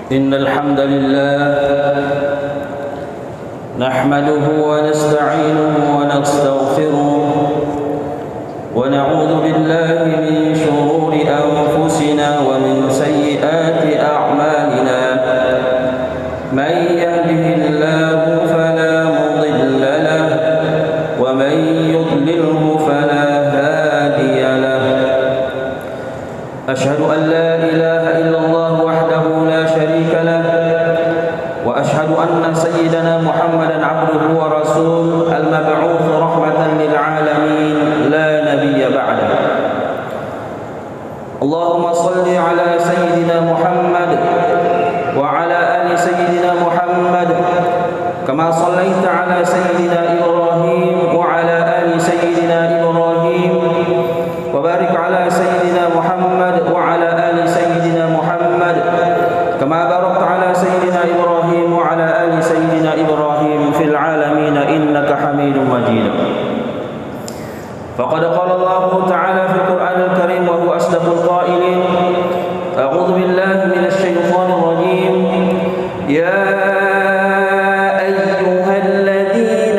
إن الحمد لله نحمده ونستعينه ونستغفره ونعوذ بالله من شرور أنفسنا ومن سيئات أعمالنا من يهده الله فلا مضل له ومن يضلله فلا هادي له أشهد أن لا إله إلا الله وحده لا شريك له وأشهد أن سيدنا محمدا عبده ورسوله المبعوث رحمة للعالمين لا نبي بعده. اللهم صل على سيدنا محمد وعلى آل سيدنا محمد كما صليت على سيدنا إبراهيم وعلى آل سيدنا إبراهيم وبارك على سيدنا محمد وعلى آل سيدنا محمد كما باركت على سيدنا إبراهيم وعلى آل سيدنا إبراهيم في العالمين إنك حميد مجيد. فقد قال الله تعالى في القرآن الكريم وهو أصدق القائلين: أعوذ بالله من الشيطان الرجيم. يا أيها الذين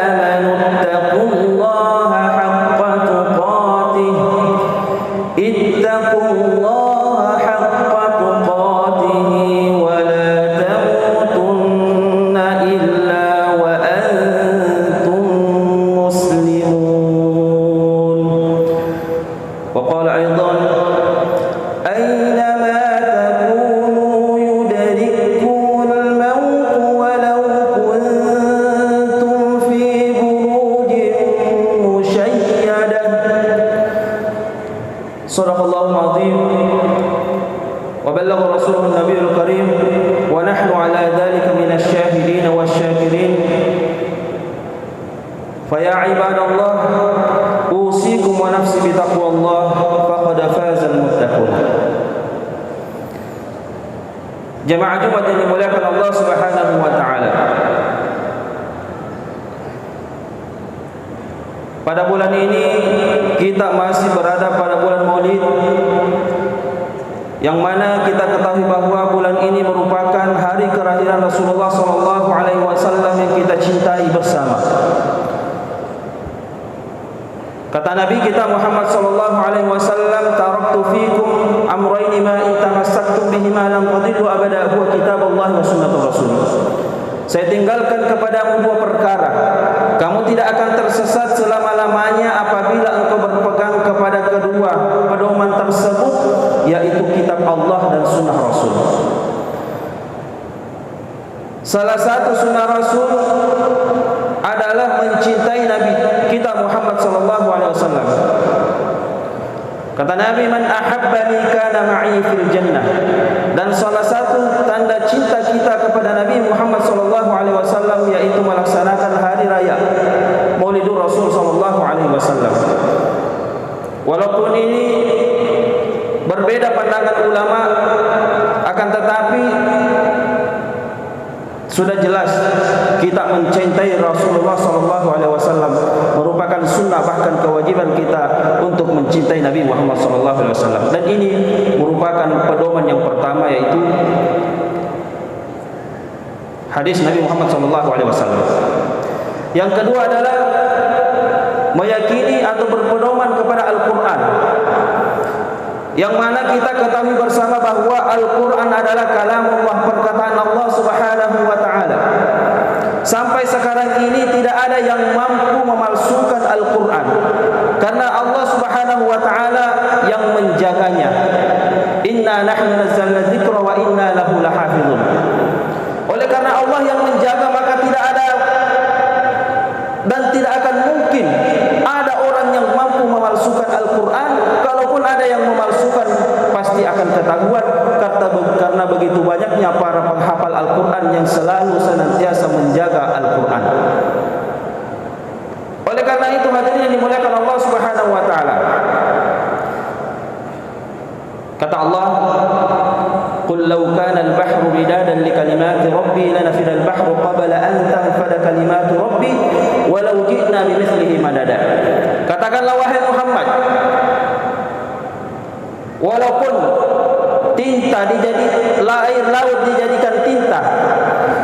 آمنوا اتقوا الله حق تقاته اتقوا الله حق تقاته ولا تموتن إلا وأنتم مسلمون. وقال أيضا: أينما تكونوا يدرككم الموت ولو كنتم في بروج مشيدة. صدق الله العظيم وبلغ رسوله النبي الكريم ونحن على ذلك من الشاهدين والشاكرين. فيا عباد الله أوصيكم ونفسي بتقوى الله فقد فاز المتقون. Jemaah Jumat yang dimuliakan Allah Subhanahu wa taala. Pada bulan ini kita masih berada pada bulan Maulid, yang mana kita ketahui bahwa bulan ini merupakan hari kelahiran Rasulullah sallallahu alaihi wasallam yang kita cintai bersama. Kata Nabi kita Muhammad sallallahu alaihi wasallam, "Taraktu fikum amrayn ma in tamassaktum bihima lam tadillu abada, huwa kitabullah wa sunnatur rasul." Saya tinggalkan kepadamu dua perkara, kamu tidak akan tersesat selama-lamanya apabila engkau berpegang kepada kedua pedoman tersebut, yaitu kitab Allah dan sunnah Rasul. Salah satu sunnah Rasul adalah mencintai Nabi kita Muhammad sallallahu alaihi wasallam. Kata Nabi, "Man ahabbani kana ma'i fil jannah." Dan salah satu tanda cinta kita kepada Nabi Muhammad sallallahu alaihi wasallam yaitu melaksanakan hari raya Maulidur Rasul sallallahu alaihi wasallam. Walaupun ini berbeda pandangan ulama, akan tetapi sudah jelas kita mencintai Rasulullah sallallahu alaihi wasallam merupakan sunnah, bahkan kewajiban kita untuk mencintai Nabi Muhammad sallallahu alaihi wasallam. Dan ini merupakan pedoman yang pertama, yaitu hadis Nabi Muhammad sallallahu alaihi wasallam. Yang kedua adalah meyakini atau berpedoman kepada Al-Qur'an, yang mana kita ketahui bersama bahwa Al-Quran adalah kalamullah, perkataan Allah Subhanahu wa ta'ala. Sampai sekarang ini tidak ada yang mampu memalsukan Al-Quran, karena Allah Subhanahu wa ta'ala yang menjaganya. Inna nahnu nazzalna dzikra wa inna lahu lahafizun. Oleh karena Allah yang menjaga, maka tidak ada dan tidak akan mungkin ada orang yang mampu memalsukan Al-Quran. Kalaupun ada yang memalsukan, pasti akan ketahuan, karena begitu banyaknya para penghafal Al-Quran yang selalu senantiasa menjaga Al-Quran. Oleh karena itu, hadirin yang dimuliakan Allah Subhanahu wa taala, kata Allah, "Qul law kana al-bahru midadan li kalimati rabbi lanafida al-bahru qabla an tanfada kalimatu rabbi walau ji'na bimithlihi madada." Katakanlah wahai Muhammad, walaupun air laut dijadikan tinta.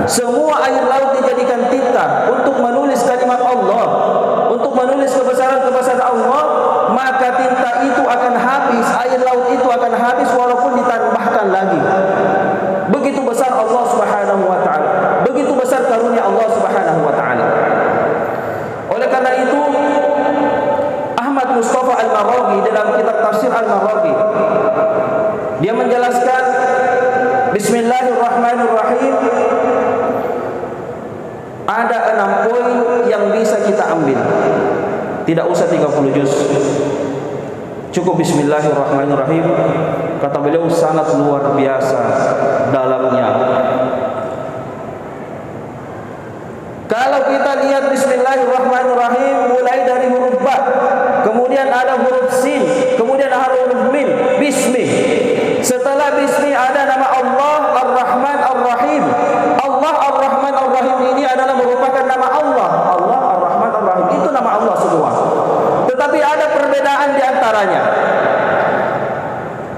Semua air laut dijadikan tinta untuk menulis kalimat Allah, untuk menulis kebesaran-kebesaran Allah, maka tinta itu akan habis, air laut itu akan habis walaupun ditambahkan lagi. Begitu besar Allah Subhanahu wa taala. Begitu besar karunia Allah Subhanahu wa taala. Oleh karena itu Ahmad Mustafa Al-Maraghi dalam kitab tafsir Al-Maraghi dia menjelaskan Bismillahirrahmanirrahim, ada 6 poin yang bisa kita ambil. Tidak usah 30 juz. Cukup Bismillahirrahmanirrahim. Kata beliau sangat luar biasa dalamnya. Kalau kita lihat Bismillahirrahmanirrahim mulai dari huruf ba, kemudian ada huruf sin, kemudian ada huruf mim, bismi. Setelah bismi ada nama Allah Ar-Rahman Ar-Rahim. Allah Ar-Rahman Ar-Rahim ini adalah merupakan nama Allah. Allah Ar-Rahman Ar-Rahim itu nama Allah semua. Tetapi ada perbedaan di antaranya.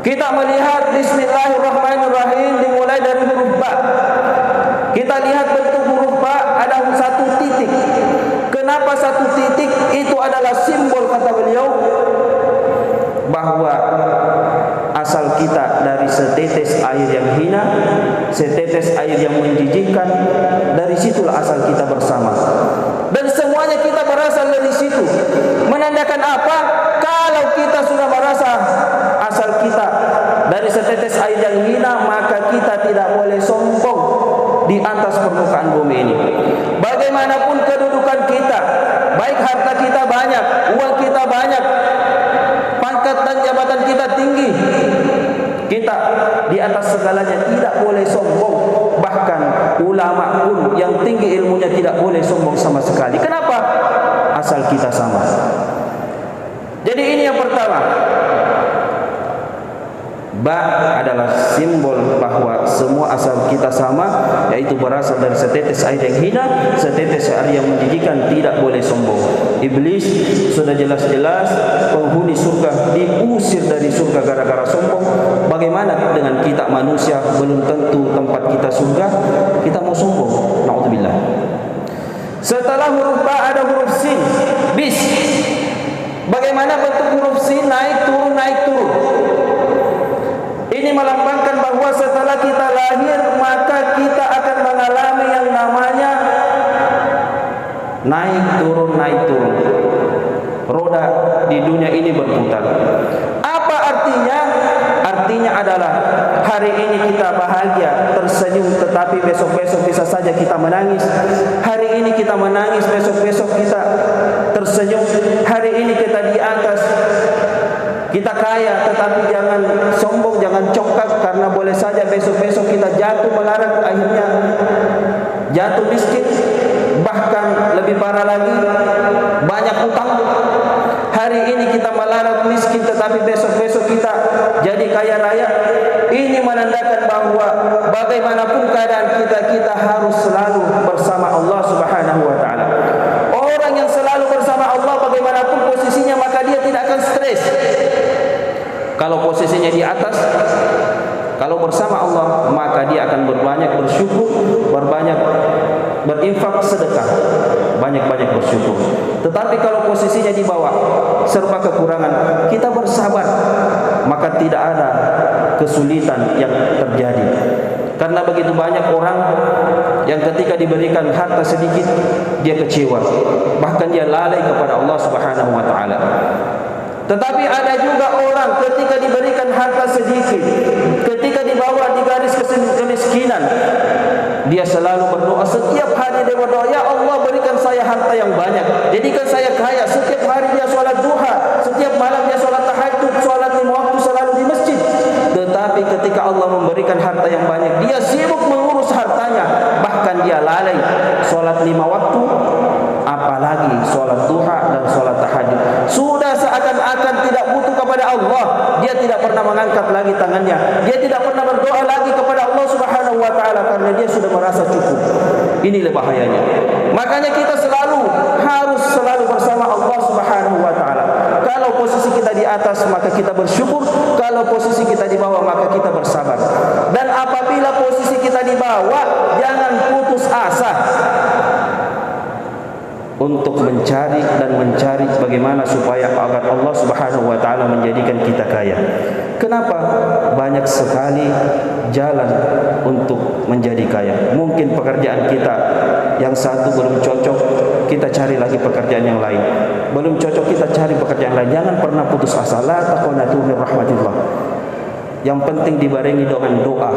Kita melihat Bismillahirrahmanirrahim dimulai dari huruf ba. Kita lihat bentuk huruf ba ada 1 titik. Kenapa 1 titik? Itu adalah simbol, kata beliau, bahwa asal kita dari setetes air yang hina, setetes air yang menjijikkan, dari situlah asal kita bersama. Dan semuanya kita berasal dari situ. Menandakan apa? Kalau kita sudah merasa asal kita dari setetes air yang hina, maka kita tidak boleh sombong di atas permukaan bumi ini. Bagaimanapun kedudukan kita, baik harta kita banyak, uang kita banyak, pangkat dan jabatan kita tinggi, kita di atas segalanya tidak boleh sombong. Bahkan ulama pun yang tinggi ilmunya tidak boleh sombong sama sekali. Kenapa? Asal kita sama. Jadi ini yang pertama. Ba adalah simbol bahwa semua asal kita sama, yaitu berasal dari setetes air yang hina, setetes air yang menjijikkan, tidak boleh sombong. Iblis sudah jelas-jelas penghuni surga diusir dari surga gara-gara sombong. Bagaimana dengan kita manusia, belum tentu tempat kita surga, kita mau sombong. Na'udzubillah. Setelah huruf ba ada huruf sin, bis. Bagaimana bentuk huruf sin? Naik turun, naik turun. Ini melambangkan bahwa setelah kita lahir, maka kita akan mengalami yang namanya naik turun, naik turun. Roda di dunia ini berputar. Apa artinya? Artinya adalah hari ini kita bahagia, tersenyum, tetapi besok-besok bisa saja kita menangis. Hari ini kita menangis, besok-besok kita tersenyum. Hari ini kita di atas, kita kaya, tetapi jangan sombong, jangan congkak, karena boleh saja besok-besok kita jatuh melarat, akhirnya jatuh miskin. Bahkan lebih parah lagi, banyak utang. Hari ini kita melarat miskin, tetapi besok-besok kita jadi kaya raya. Ini menandakan bahwa bagaimanapun keadaan kita, kita harus selalu bersama Allah Subhanahu wa taala. Orang yang selalu bersama Allah, bagaimanapun posisinya, maka dia tidak akan stres. Kalau posisinya di atas, kalau bersama Allah, maka dia akan berbanyak bersyukur, berbanyak berinfak, sedekah, banyak-banyak bersyukur. Tetapi kalau posisinya di bawah, serba kekurangan, kita bersabar, maka tidak ada kesulitan yang terjadi. Karena begitu banyak orang yang ketika diberikan harta sedikit, dia kecewa, bahkan dia lalai kepada Allah Subhanahu wa taala. Tetapi ada juga orang ketika diberikan harta sedikit, ketika dibawa di garis kemiskinan, dia selalu berdoa. Setiap hari dia berdoa, ya Allah berikan saya harta yang banyak, jadikan saya kaya. Setiap hari dia sholat duha, setiap malam dia sholat tahajud, sholat 5 waktu selalu di masjid. Tetapi ketika Allah memberikan harta yang banyak, dia sibuk mengurus hartanya, bahkan dia lalai sholat 5 waktu, apalagi sholat duha dan sholat tahajud. Sudah seakan-akan tidak butuh kepada Allah, dia tidak pernah mengangkat lagi tangannya, dia tidak pernah berdoa lagi kepada Allah Subhanahu wa taala, karena dia sudah merasa cukup. Inilah bahayanya. Makanya kita harus selalu bersama Allah Subhanahu wa taala. Kalau posisi kita di atas, maka kita bersyukur. Kalau posisi kita di bawah, maka kita bersabar. Allah Subhanahu wa taala menjadikan kita kaya. Kenapa? Banyak sekali jalan untuk menjadi kaya. Mungkin pekerjaan kita yang satu belum cocok, kita cari lagi pekerjaan yang lain. Belum cocok, kita cari pekerjaan lain. Jangan pernah putus asa. La taqnatu min rahmatillah. Yang penting dibarengi dengan doa.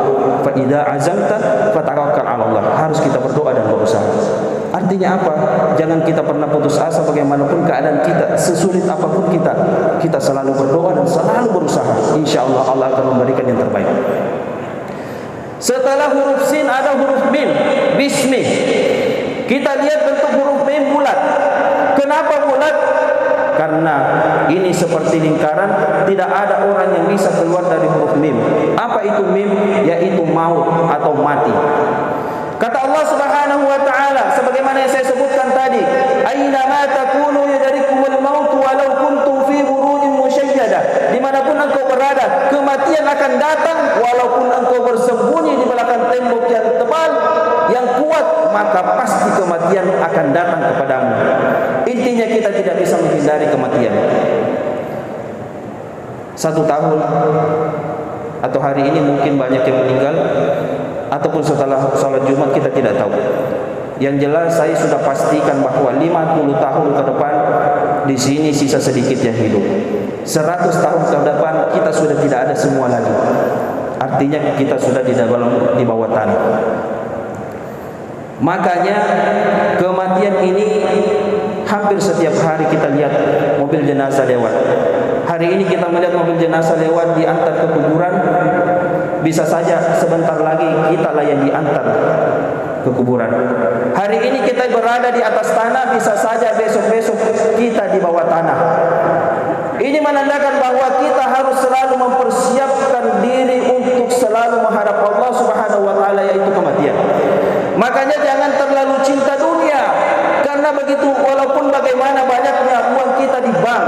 Fa idza azamta fatawakkal 'ala Allah. Harus kita berdoa dan berusaha. Artinya apa? Jangan kita pernah putus asa bagaimanapun keadaan kita, sesulit apapun kita selalu berdoa dan selalu berusaha. Insyaallah Allah akan memberikan yang terbaik. Setelah huruf sin ada huruf mim, bismi. Kita lihat bentuk huruf mim bulat. Kenapa bulat? Karena ini seperti lingkaran, tidak ada orang yang bisa keluar dari huruf mim. Apa itu mim? Yaitu maut atau mati. Kata Allah Subhanahu wa taala sebagaimana yang saya sebutkan tadi, aina ma takunu yadrikumul maut walau kuntum fi burujin musyayyada. Dimanapun engkau berada, kematian akan datang walaupun engkau bersembunyi di belakang tembok yang tebal, yang kuat, maka pasti kematian akan datang kepadamu. Intinya kita tidak bisa menghindari kematian. 1 tahun atau hari ini mungkin banyak yang meninggal, ataupun setelah sholat Jumat kita tidak tahu. Yang jelas saya sudah pastikan bahwa 50 tahun ke depan di sini sisa sedikit yang hidup. 100 tahun ke depan kita sudah tidak ada semua lagi. Artinya kita sudah di bawah tanah. Makanya kematian ini hampir setiap hari kita lihat mobil jenazah lewat. Hari ini kita melihat mobil jenazah lewat diantar ke kuburan. Bisa saja sebentar lagi kita lah yang diantar ke kuburan. Hari ini kita berada di atas tanah, bisa saja besok-besok kita di bawah tanah. Ini menandakan bahwa kita harus selalu mempersiapkan diri untuk selalu menghadap Allah Subhanahu wa taala, yaitu kematian. Makanya jangan terlalu cinta dunia, karena begitu walaupun bagaimana banyaknya uang kita di bank,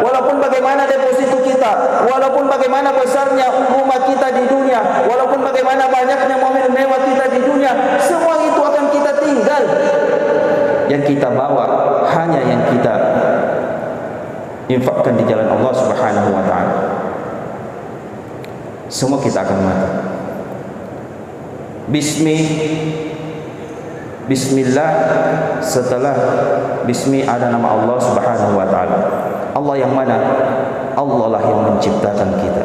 walaupun bagaimana deposito kita, walaupun bagaimana besarnya rumah kita di dunia, walaupun bagaimana banyaknya mobil mewah kita di dunia, semua itu akan kita tinggal. Yang kita bawa hanya yang kita infakkan di jalan Allah Subhanahu wa taala. Semua kita akan mati. Bismillah, setelah bismi ada nama Allah Subhanahu wa taala. Allah yang mana? Allah lah yang menciptakan kita.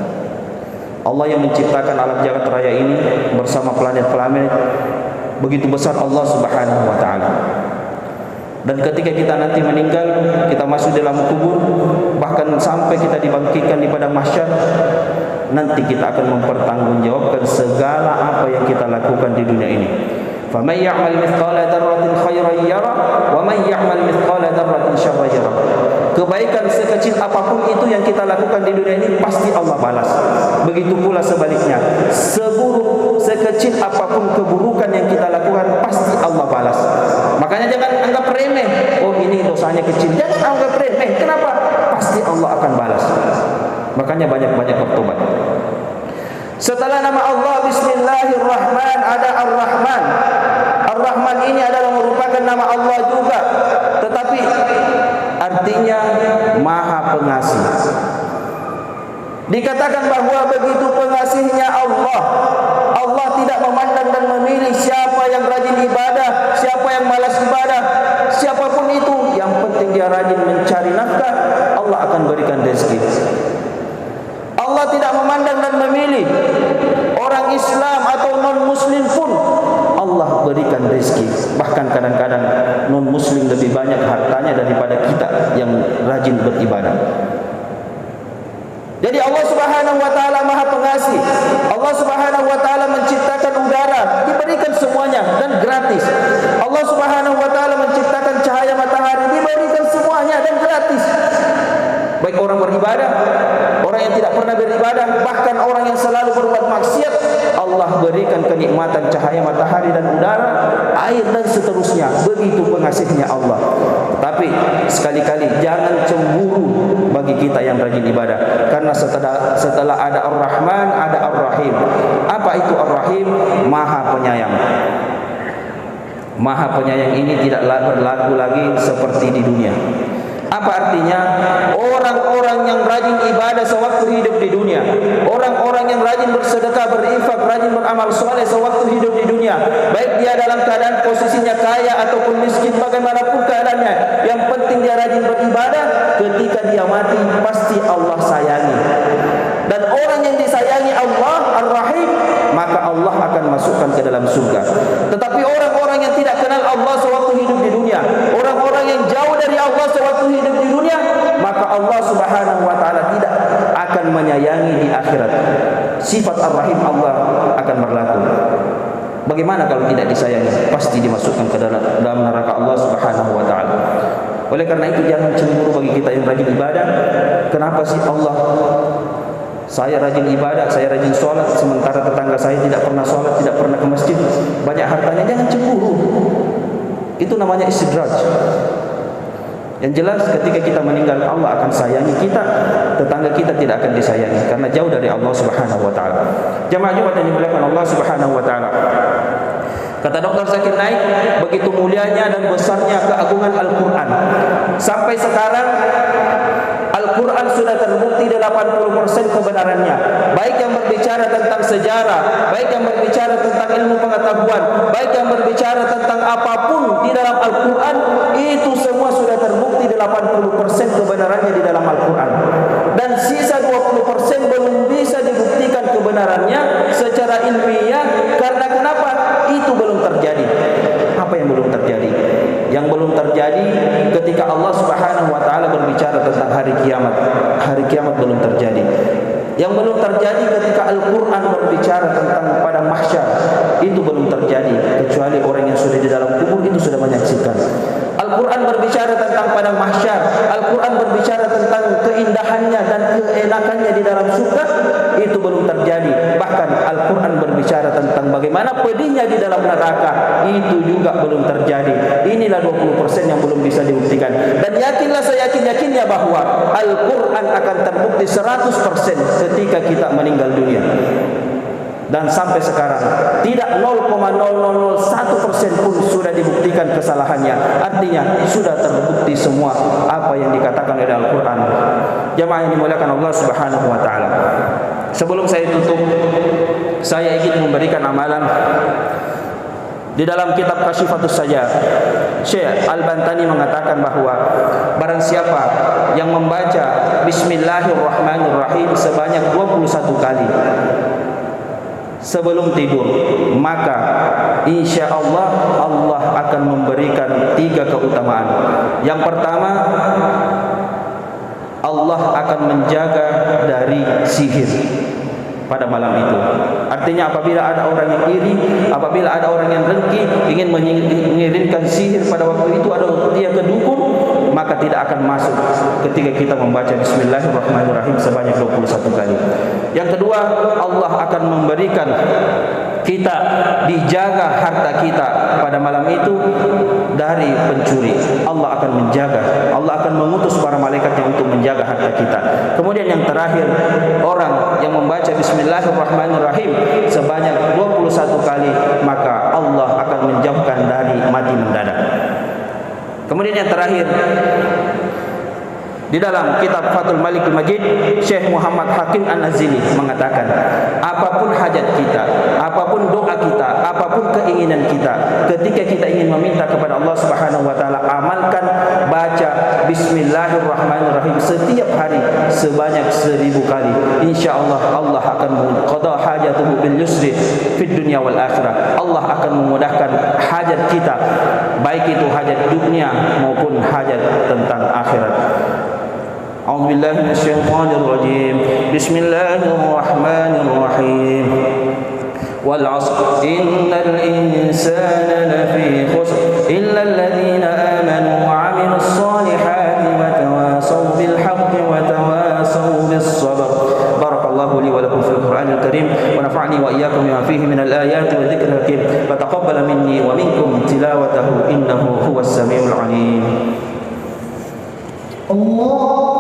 Allah yang menciptakan alam jagat raya ini bersama planet-planet. Begitu besar Allah Subhanahu wa taala. Dan ketika kita nanti meninggal, kita masuk dalam kubur, bahkan sampai kita dibangkitkan di padang mahsyar, nanti kita akan mempertanggungjawabkan segala apa yang kita lakukan di dunia ini. فَمَنْ يَعْمَلْ مِثْقَالَ ذَرَّةٍ خَيْرًا يَرَهُ وَمَنْ يَعْمَلْ مِثْقَالَ ذَرَّةٍ شَرًّا يَرَهُ. Kebaikan sekecil apapun itu yang kita lakukan di dunia ini pasti Allah balas. Begitu pula sebaliknya, seburuk sekecil apapun keburukan yang kita lakukan pasti Allah balas. Makanya jangan anggap remeh, oh ini dosanya kecil, jangan anggap remeh. Kenapa? Pasti Allah akan balas. Makanya banyak-banyak bertobat. Setelah nama Allah Bismillahirrahman ada Ar-Rahman. Ar-Rahman ini adalah merupakan nama Allah juga, tetapi artinya Maha Pengasih. Dikatakan bahwa begitu pengasihnya Allah, Allah tidak memandang dan memilih siapa yang rajin ibadah, siapa yang malas ibadah, siapapun itu, yang penting dia rajin mencari nafkah, Allah akan berikan rezeki. Allah tidak memandang dan memilih orang Islam atau non-Muslim pun Allah berikan rezeki. Bahkan kadang-kadang non-Muslim lebih banyak hartanya daripada kita yang rajin beribadah. Jadi Allah Subhanahu wa taala Maha Pengasih. Allah Subhanahu wa taala menciptakan udara, diberikan semuanya dan gratis. Allah Subhanahu wa taala menciptakan cahaya matahari, diberikan semuanya dan gratis. Baik orang beribadah, orang yang tidak pernah beribadah, bahkan orang yang selalu berbuat maksiat, Allah berikan kenikmatan cahaya matahari dan udara, air dan seterusnya. Begitu pengasihnya Allah. Tapi sekali-kali jangan cemburu bagi kita yang rajin ibadah, karena setelah ada Ar-Rahman ada Ar-Rahim. Apa itu Ar-Rahim? Maha Penyayang. Maha Penyayang ini tidak berlaku lagi seperti di dunia. Apa artinya? Orang-orang yang rajin ibadah sewaktu hidup di dunia, orang-orang yang rajin bersedekah, berinfak, rajin beramal soleh sewaktu hidup di dunia, baik dia dalam keadaan posisinya kaya ataupun miskin, bagaimanapun keadaannya, yang penting dia rajin beribadah, ketika dia mati pasti Allah sayangi. Dan orang yang disayangi Allah Ar-Rahim, maka Allah akan masukkan ke dalam surga. Tetapi orang-orang yang tidak kenal Allah sewaktu hidup di dunia, orang-orang yang jauh dari Allah sewaktu hidup di dunia, maka Allah Subhanahu wa taala tidak akan menyayangi di akhirat. Sifat Ar-Rahim Allah akan berlaku. Bagaimana kalau tidak disayangi? Pasti dimasukkan ke dalam neraka Allah Subhanahu wa taala. Oleh karena itu jangan cemburu bagi kita yang rajin ibadah. Kenapa sih Allah, saya rajin ibadah, saya rajin sholat, sementara tetangga saya tidak pernah sholat, tidak pernah ke masjid, banyak hartanya? Jangan cemburu. Itu namanya istidraj. Yang jelas ketika kita meninggal, Allah akan sayangi kita, tetangga kita tidak akan disayangi karena jauh dari Allah Subhanahu wa taala. Jemaah Jumat yang dimuliakan Allah Subhanahu wa taala. Kata Dr. Zakir Naik, begitu mulianya dan besarnya keagungan Al-Qur'an. Sampai sekarang Al-Quran sudah terbukti 80% kebenarannya. Baik yang berbicara tentang sejarah, baik yang berbicara tentang ilmu pengetahuan, baik yang berbicara tentang apapun di dalam Al-Quran, itu semua sudah terbukti 80% kebenarannya di dalam Al-Quran. Dan sisa 20% belum bisa dibuktikan kebenarannya secara ilmiah. Karena kenapa? Itu belum terjadi. Apa yang belum terjadi? Yang belum terjadi ketika Allah Subhanahu wa taala berbicara tentang hari kiamat. Hari kiamat belum terjadi. Yang belum terjadi ketika Al-Qur'an berbicara tentang pada mahsyar, itu belum terjadi kecuali orang yang sudah di dalam kubur itu sudah menyaksikan. Al-Qur'an berbicara tentang pada mahsyar, Al-Qur'an berbicara tentang keindahannya dan keenakannya di dalam surga, itu belum terjadi. Bahkan Al-Qur'an berbicara tentang bagaimana pedihnya di dalam neraka, itu juga belum terjadi. Inilah 20% yang belum bisa dibuktikan. Dan yakinlah seyakin-yakinnya bahwa Al-Qur'an akan terbukti 100% ketika kita meninggal dunia. Dan sampai sekarang tidak 0,0001% pun sudah dibuktikan kesalahannya. Artinya sudah terbukti semua apa yang dikatakan oleh Al-Quran. Jemaah yang dimuliakan Allah Subhanahu wa taala. Sebelum saya tutup, saya ingin memberikan amalan. Di dalam kitab Kasyifatus Sajah, Syekh Al-Bantani mengatakan bahwa barang siapa yang membaca Bismillahirrahmanirrahim sebanyak 21 kali sebelum tidur, maka insya Allah Allah akan memberikan 3 keutamaan. Yang pertama, Allah akan menjaga dari sihir pada malam itu. Artinya apabila ada orang yang iri, apabila ada orang yang dengki, ingin mengirimkan sihir pada waktu itu, ada dia ke dukun, maka tidak akan masuk ketika kita membaca Bismillahirrahmanirrahim sebanyak 21 kali. Yang kedua, Allah akan memberikan kita dijaga harta kita pada malam itu dari pencuri. Allah akan menjaga, Allah akan mengutus para malaikatnya untuk menjaga harta kita. Kemudian yang terakhir, orang yang membaca Bismillahirrahmanirrahim sebanyak 21 kali, maka Allah akan menjauhkan dari mati mendadak. Kemudian yang terakhir, di dalam kitab Fathul Malikul Majid, Syekh Muhammad Hakim An-Nazili mengatakan, apapun hajat kita, apapun doa kita, apapun keinginan kita, ketika kita ingin meminta kepada Allah Subhanahu wa taala, amalkan baca Bismillahirrahmanirrahim setiap hari sebanyak 1000 kali. Insyaallah Allah akan qada hajatuhu bil yusri fid dunya wal akhirah. Allah akan memudahkan hajat kita, baik itu hajat dunia maupun hajat tentang akhirat. A'udzu billahi minasyaitonir rajim. Bismillahirrahmanirrahim. Wal 'asr innal insana lafi khusr illa alladhina amanu wa 'amilus solihati wa tawasaw bil haqqi wa tawasaw bis sabr. Barakallahu li wa lakum fil Qur'anil Karim wa nafa'ani wa iyyakum bima fihi minal ayati wa dzikril hakim. Fa taqabbal minni wa minkum tilawatahu innahu huwas samiul 'alim. Allah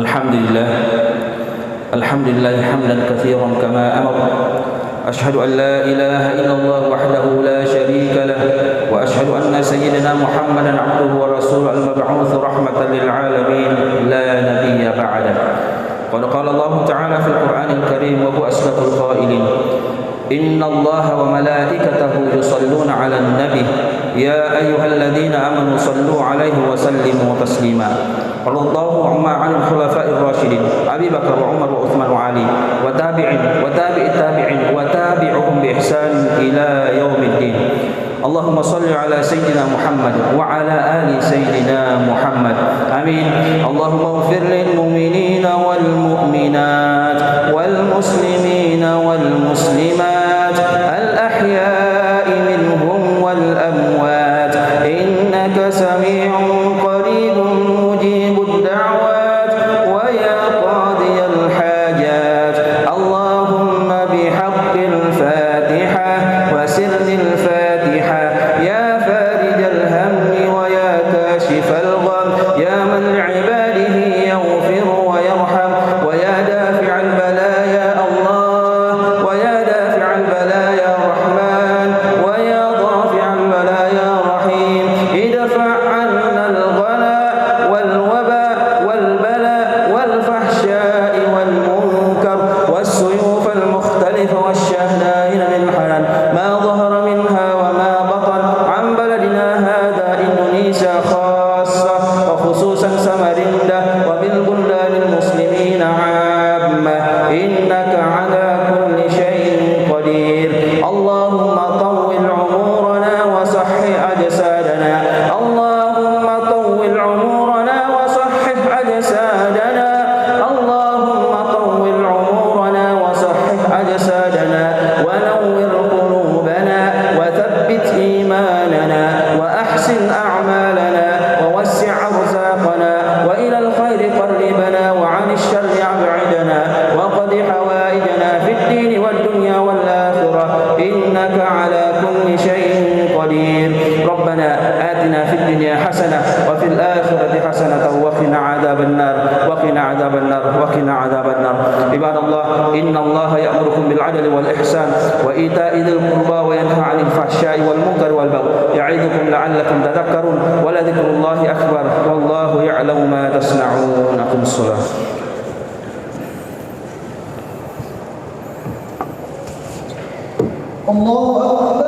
الحمد لله حمدا كثيرا كما أمر. أشهد أن لا إله إلا الله وحده لا شريك له، وأشهد أن سيدنا محمدا عبده ورسوله المبعوث رحمة للعالمين لا نبي بعده. قد قال الله تعالى في القرآن الكريم وهو أصدق القائلين: إن الله وملائكته يصلون على النبي يا أيها الذين آمنوا صلوا عليه وسلموا تسليما. اللهم عن الخلفاء الراشدين أبي بكر وعمر وعثمان وعلي وتابع التابعين وتابعهم بإحسان إلى يوم الدين. اللهم صل على سيدنا محمد وعلى آل سيدنا محمد آمين. اللهم اغفر للمؤمنين والمؤمنات والمسلمين والمسلمات الأحياء منهم والأموات إنك سميع قريب مجيب الدعوات ويا قاضي الحاجات. اللهم بحق الفاتحة وسر الفاتحة يا فارج الهم ويا كاشف الغم يا من لعباده يغفر ويرحم ويا دافع البلايا الله ويا دافع البلايا رحمن ويا ضافع البلايا رحيم. ادفع عنا الغلاء والوباء والبلاء والفحشاء والمنكر والسيوف المختلفة والشهدائن من حلال ما ظهر منها وما بطن عن بلدنا هذا إندونيسيا خاصة وخصوصا سمرندة وبالبلدان المسلمين عامة إنك على كل شيء قدير. اللهم طول عمرنا وصحح أجسادنا. اللهم طول عمرنا وصحح أجسادنا. اللهم طول عمرنا وصحح أجسادنا ونور قلوبنا وثبت إيماننا وأحسن أعمالنا ووسع أرزاقنا وإلى الخير قربنا وعن الشر أبعدنا وقض حوائجنا في الدين والدنيا والآخرة إنك على كل شيء قدير. ربنا آتنا في الدنيا حسنة وفي الآخرة حسنة وقنا عذاب النار وقنا عذاب النار وقنا عذاب النار. عباد الله إن الله يأمركم بالعدل والإحسان وإيتاء ذي القربى وينهى عن الفحشاء والمنكر والبغي يعظكم لعلكم تذكرون ولذكر الله أكبر والله يعلم ما تصنعون. أقم الصلاة. الله